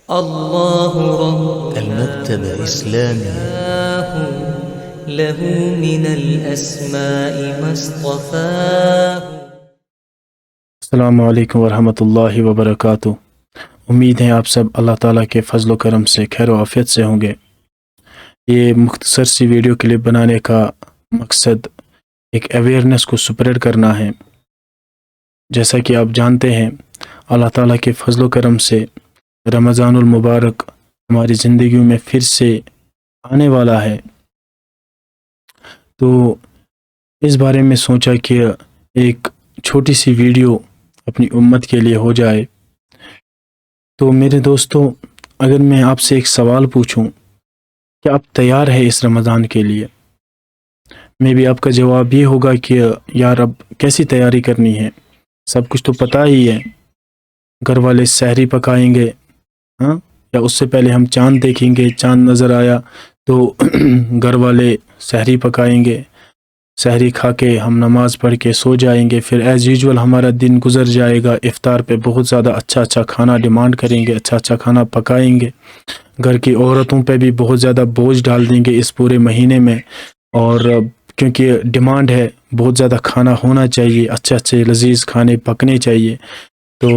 الله رب المكتبة الإسلامية له من الأسماء ما اصطفاه. السلام علیکم ورحمۃ اللہ وبرکاتہ۔ امید ہے آپ سب اللہ تعالیٰ کے فضل و کرم سے خیر و عافیت سے ہوں گے۔ یہ مختصر سی ویڈیو کلپ بنانے کا مقصد ایک اویئرنیس کو سپریڈ کرنا ہے۔ جیسا کہ آپ جانتے ہیں، اللہ تعالیٰ کے فضل و کرم سے رمضان المبارک ہماری زندگیوں میں پھر سے آنے والا ہے، تو اس بارے میں سوچا کہ ایک چھوٹی سی ویڈیو اپنی امت کے لیے ہو جائے۔ تو میرے دوستو، اگر میں آپ سے ایک سوال پوچھوں کہ آپ تیار ہے اس رمضان کے لیے، میں بھی آپ کا جواب یہ ہوگا کہ یار اب کیسی تیاری کرنی ہے، سب کچھ تو پتہ ہی ہے۔ گھر والے سحری پکائیں گے، یا اس سے پہلے ہم چاند دیکھیں گے، چاند نظر آیا تو گھر والے سحری پکائیں گے، سحری کھا کے ہم نماز پڑھ کے سو جائیں گے، پھر ایز یوزول ہمارا دن گزر جائے گا۔ افطار پہ بہت زیادہ اچھا کھانا ڈیمانڈ کریں گے، اچھا کھانا پکائیں گے، گھر کی عورتوں پہ بھی بہت زیادہ بوجھ ڈال دیں گے اس پورے مہینے میں، اور کیونکہ ڈیمانڈ ہے بہت زیادہ کھانا ہونا چاہیے، اچھے لذیذ کھانے پکنے چاہیے، تو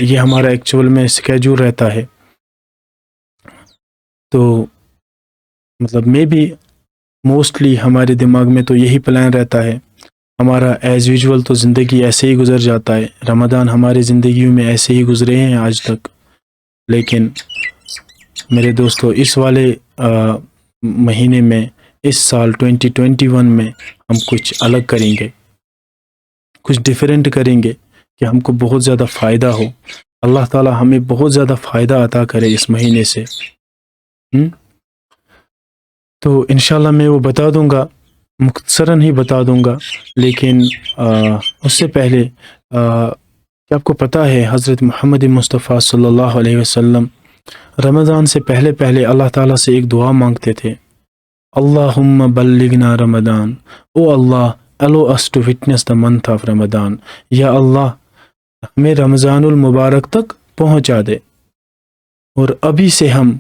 یہ ہمارا ایکچول میں اسکیجول رہتا ہے۔ تو مطلب میں بھی موسٹلی ہمارے دماغ میں تو یہی پلان رہتا ہے، ہمارا ایز یوزول تو زندگی ایسے ہی گزر جاتا ہے، رمضان ہماری زندگیوں میں ایسے ہی گزرے ہیں آج تک، لیکن میرے دوستو اس والے مہینے میں، اس سال 2021 میں ہم کچھ الگ کریں گے، کچھ ڈیفرنٹ کریں گے کہ ہم کو بہت زیادہ فائدہ ہو، اللہ تعالی ہمیں بہت زیادہ فائدہ عطا کرے اس مہینے سے۔ تو انشاءاللہ میں وہ بتا دوں گا، مختصراً ہی بتا دوں گا، لیکن اس سے پہلے کہ آپ کو پتہ ہے حضرت محمد مصطفیٰ صلی اللہ علیہ وسلم رمضان سے پہلے اللہ تعالیٰ سے ایک دعا مانگتے تھے، اللہم بلغنا رمضان، او اللہ allow us to witness the month of رمضان، یا اللہ ہمیں رمضان المبارک تک پہنچا دے، اور ابھی سے ہم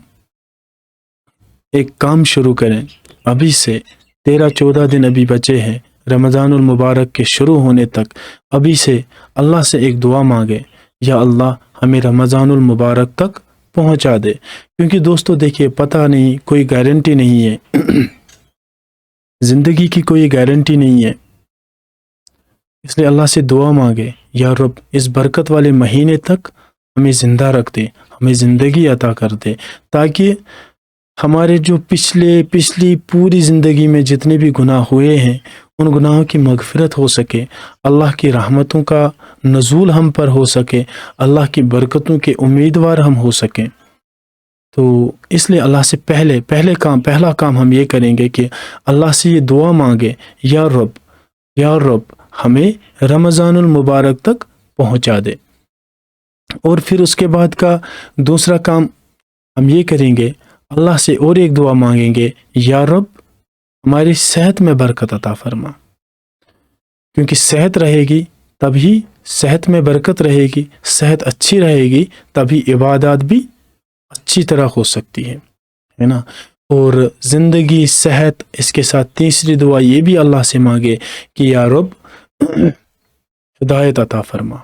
ایک کام شروع کریں، ابھی سے 13-14 دن ابھی بچے ہیں رمضان المبارک کے شروع ہونے تک، ابھی سے اللہ سے ایک دعا مانگے، یا اللہ ہمیں رمضان المبارک تک پہنچا دے، کیونکہ دوستو دیکھیے پتہ نہیں، کوئی گارنٹی نہیں ہے زندگی کی، کوئی گارنٹی نہیں ہے، اس لیے اللہ سے دعا مانگے، یا رب اس برکت والے مہینے تک ہمیں زندہ رکھ دے، ہمیں زندگی عطا کر دے، تاکہ ہمارے جو پچھلی پوری زندگی میں جتنے بھی گناہ ہوئے ہیں ان گناہوں کی مغفرت ہو سکے، اللہ کی رحمتوں کا نزول ہم پر ہو سکے، اللہ کی برکتوں کے امیدوار ہم ہو سکیں۔ تو اس لیے اللہ سے پہلا کام ہم یہ کریں گے کہ اللہ سے یہ دعا مانگے، یا رب ہمیں رمضان المبارک تک پہنچا دے، اور پھر اس کے بعد کا دوسرا کام ہم یہ کریں گے، اللہ سے اور ایک دعا مانگیں گے، یا رب ہماری صحت میں برکت عطا فرما، کیونکہ صحت رہے گی تبھی، صحت میں برکت رہے گی، صحت اچھی رہے گی تبھی عبادات بھی اچھی طرح ہو سکتی ہے نا۔ اور زندگی، صحت، اس کے ساتھ تیسری دعا یہ بھی اللہ سے مانگے کہ یا رب ہدایت عطا فرما،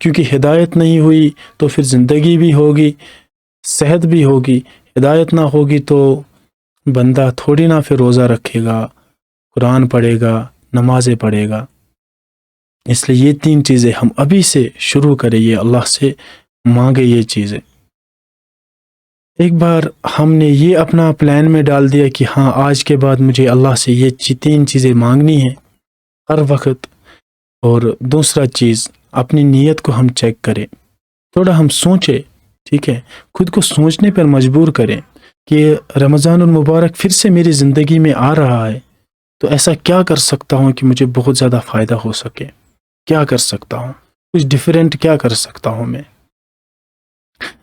کیونکہ ہدایت نہیں ہوئی تو پھر زندگی بھی ہوگی، صحت بھی ہوگی، ہدایت نہ ہوگی تو بندہ تھوڑی نہ پھر روزہ رکھے گا، قرآن پڑھے گا، نمازیں پڑھے گا۔ اس لیے یہ 3 چیزیں ہم ابھی سے شروع کریں، یہ اللہ سے مانگے یہ چیزیں۔ ایک بار ہم نے یہ اپنا پلان میں ڈال دیا کہ ہاں آج کے بعد مجھے اللہ سے یہ 3 چیزیں مانگنی ہیں ہر وقت، اور دوسرا چیز اپنی نیت کو ہم چیک کریں، تھوڑا ہم سوچیں، ٹھیک ہے، خود کو سوچنے پر مجبور کریں کہ رمضان المبارک پھر سے میری زندگی میں آ رہا ہے، تو ایسا کیا کر سکتا ہوں کہ مجھے بہت زیادہ فائدہ ہو سکے، کیا کر سکتا ہوں، کچھ ڈیفرنٹ کیا کر سکتا ہوں میں۔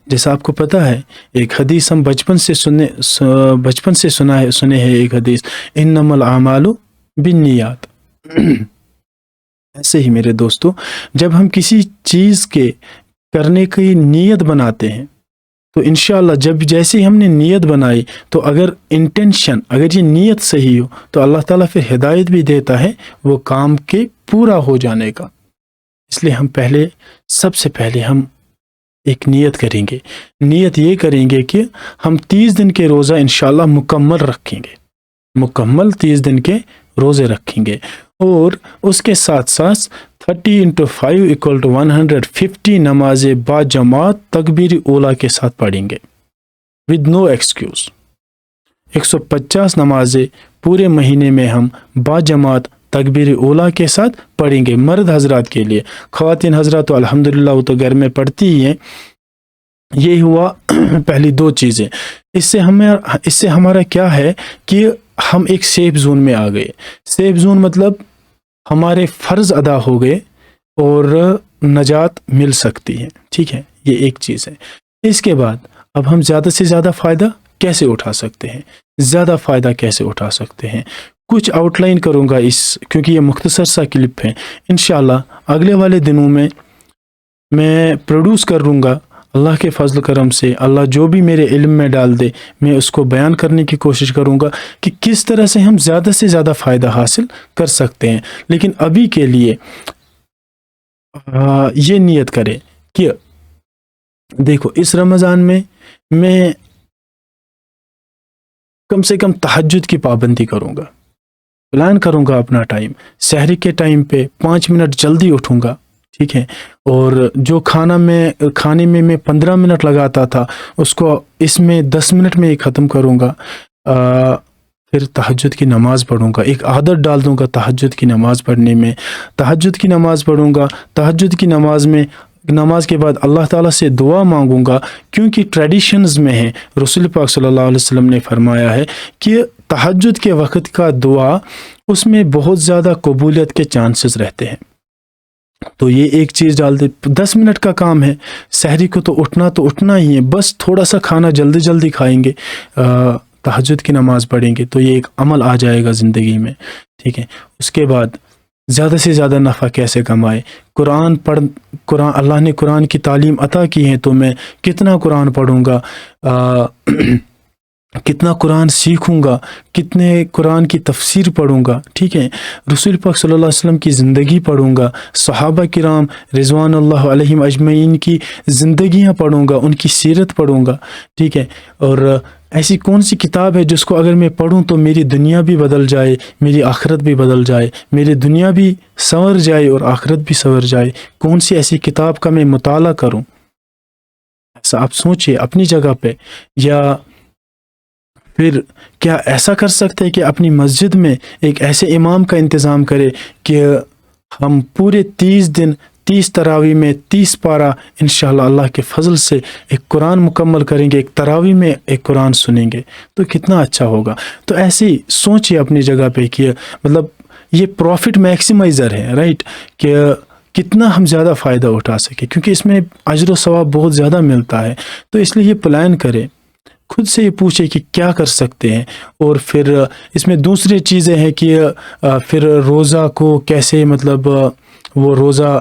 جیسا آپ کو پتہ ہے ایک حدیث ہم بچپن سے سنے ہیں، ایک حدیث، انما الاعمال بالنیات۔ ایسے ہی میرے دوستو، جب ہم کسی چیز کے کرنے کی نیت بناتے ہیں تو انشاءاللہ جب جیسے ہی ہم نے نیت بنائی تو اگر انٹینشن، اگر یہ نیت صحیح ہو تو اللہ تعالیٰ پھر ہدایت بھی دیتا ہے وہ کام کے پورا ہو جانے کا۔ اس لیے ہم سب سے پہلے ہم ایک نیت کریں گے، نیت یہ کریں گے کہ ہم 30 دن کے روزہ انشاءاللہ مکمل رکھیں گے، مکمل 30 دن کے روزے رکھیں گے، اور اس کے ساتھ ساتھ 30 × 5 = 150 نمازیں با جماعت تکبیر اولا کے ساتھ پڑھیں گے ود نو ایکسکیوز۔ 150 نمازیں پورے مہینے میں ہم با جماعت تکبیر اولا کے ساتھ پڑھیں گے، مرد حضرات کے لیے۔ خواتین حضرات تو الحمدللہ وہ تو گھر میں پڑھتی ہی ہیں۔ یہ ہوا پہلی 2 چیزیں۔ اس سے ہمارا کیا ہے کہ ہم ایک سیف زون میں آ گئے۔ سیف زون مطلب ہمارے فرض ادا ہو گئے اور نجات مل سکتی ہے، ٹھیک ہے، یہ ایک چیز ہے۔ اس کے بعد اب ہم زیادہ سے زیادہ فائدہ کیسے اٹھا سکتے ہیں، زیادہ فائدہ کیسے اٹھا سکتے ہیں، کچھ آؤٹ لائن کروں گا کیونکہ یہ مختصر سا کلپ ہے۔ انشاءاللہ اگلے والے دنوں میں پروڈیوس کروں گا، اللہ کے فضل کرم سے اللہ جو بھی میرے علم میں ڈال دے میں اس کو بیان کرنے کی کوشش کروں گا کہ کس طرح سے ہم زیادہ سے زیادہ فائدہ حاصل کر سکتے ہیں۔ لیکن ابھی کے لیے یہ نیت کریں کہ دیکھو اس رمضان میں کم سے کم تہجد کی پابندی کروں گا، پلان کروں گا اپنا ٹائم، سحری کے ٹائم پہ 5 منٹ جلدی اٹھوں گا، ٹھیک ہے، اور جو کھانے میں میں 15 منٹ لگاتا تھا اس کو اس میں 10 منٹ میں ہی ختم کروں گا۔ پھر تہجد کی نماز پڑھوں گا، ایک عادت ڈال دوں گا تہجد کی نماز پڑھنے میں، تہجد کی نماز پڑھوں گا، تہجد کی نماز کے بعد اللہ تعالیٰ سے دعا مانگوں گا، کیونکہ ٹریڈیشنز میں ہے، رسول پاک صلی اللہ علیہ وسلم نے فرمایا ہے کہ تہجد کے وقت کا دعا اس میں بہت زیادہ قبولیت کے چانسز رہتے ہیں۔ تو یہ ایک چیز ڈال دے، 10 منٹ کا کام ہے، سحری کو تو اٹھنا ہی ہے، بس تھوڑا سا کھانا جلدی کھائیں گے، تہجد کی نماز پڑھیں گے تو یہ ایک عمل آ جائے گا زندگی میں، ٹھیک ہے۔ اس کے بعد زیادہ سے زیادہ نفع کیسے کمائے، قرآن اللہ نے قرآن کی تعلیم عطا کی ہے تو میں کتنا قرآن پڑھوں گا، کتنا قرآن سیکھوں گا، کتنے قرآن کی تفسیر پڑھوں گا، ٹھیک ہے، رسول پاک صلی اللہ علیہ وسلم کی زندگی پڑھوں گا، صحابہ کرام رضوان اللہ علیہم اجمعین کی زندگیاں پڑھوں گا، ان کی سیرت پڑھوں گا، ٹھیک ہے۔ اور ایسی کون سی کتاب ہے جس کو اگر میں پڑھوں تو میری دنیا بھی بدل جائے، میری آخرت بھی بدل جائے، میری دنیا بھی سنور جائے اور آخرت بھی سنور جائے، کون سی ایسی کتاب کا میں مطالعہ کروں؟ ایسا آپ سوچئے اپنی جگہ پہ۔ یا پھر کیا ایسا کر سکتے کہ اپنی مسجد میں ایک ایسے امام کا انتظام کرے کہ ہم پورے 30 دن 30 تراویح میں 30 پارہ انشاءاللہ اللہ کے فضل سے ایک قرآن مکمل کریں گے، ایک تراویح میں ایک قرآن سنیں گے تو کتنا اچھا ہوگا۔ تو ایسی سوچئے اپنی جگہ پہ کہ مطلب یہ پروفٹ میکسیمائزر ہے، رائٹ، کہ کتنا ہم زیادہ فائدہ اٹھا سکے، کیونکہ اس میں اجر و ثواب بہت زیادہ ملتا ہے۔ تو اس لیے یہ پلان کرے، خود سے یہ پوچھے کہ کیا کر سکتے ہیں۔ اور پھر اس میں دوسری چیزیں ہیں کہ پھر روزہ کو کیسے مطلب وہ روزہ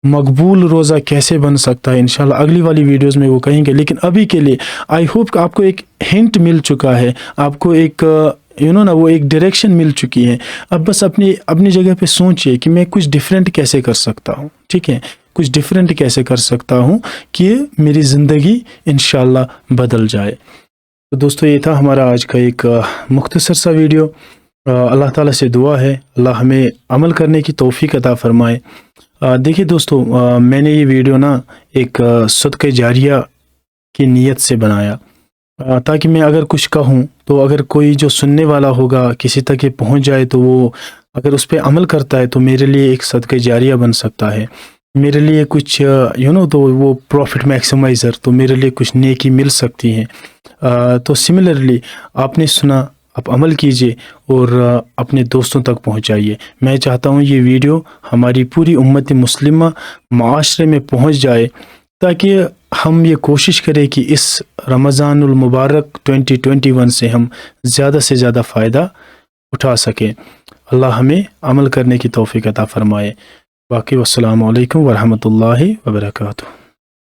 مقبول روزہ کیسے بن سکتا ہے، انشاءاللہ اگلی والی ویڈیوز میں وہ کہیں گے۔ لیکن ابھی کے لیے آئی ہوپ کہ آپ کو ایک ہنٹ مل چکا ہے، آپ کو ایک وہ ایک ڈائریکشن مل چکی ہے۔ اب بس اپنی جگہ پہ سوچئے کہ میں کچھ ڈیفرنٹ کیسے کر سکتا ہوں، ٹھیک ہے، کچھ ڈیفرنٹ کیسے کر سکتا ہوں کہ میری زندگی انشاءاللہ بدل جائے۔ تو دوستو یہ تھا ہمارا آج کا ایک مختصر سا ویڈیو۔ اللہ تعالیٰ سے دعا ہے اللہ ہمیں عمل کرنے کی توفیق عطا فرمائے۔ دیکھیے دوستو، میں نے یہ ویڈیو ایک صدقہ جاریہ کی نیت سے بنایا تاکہ میں اگر کچھ کہوں تو اگر کوئی جو سننے والا ہوگا کسی تک یہ پہنچ جائے تو وہ اگر اس پہ عمل کرتا ہے تو میرے لیے ایک صدقہ جاریہ بن سکتا ہے، میرے لیے کچھ تو وہ پروفٹ میکسیمائزر، تو میرے لیے کچھ نیکی مل سکتی ہیں۔ تو سملرلی آپ نے سنا، آپ عمل کیجئے اور اپنے دوستوں تک پہنچائیے۔ میں چاہتا ہوں یہ ویڈیو ہماری پوری امت مسلمہ معاشرے میں پہنچ جائے تاکہ ہم یہ کوشش کریں کہ اس رمضان المبارک 2021 سے ہم زیادہ سے زیادہ فائدہ اٹھا سکیں۔ اللہ ہمیں عمل کرنے کی توفیق عطا فرمائے۔ باقی والسلام علیکم ورحمۃ اللہ وبرکاتہ۔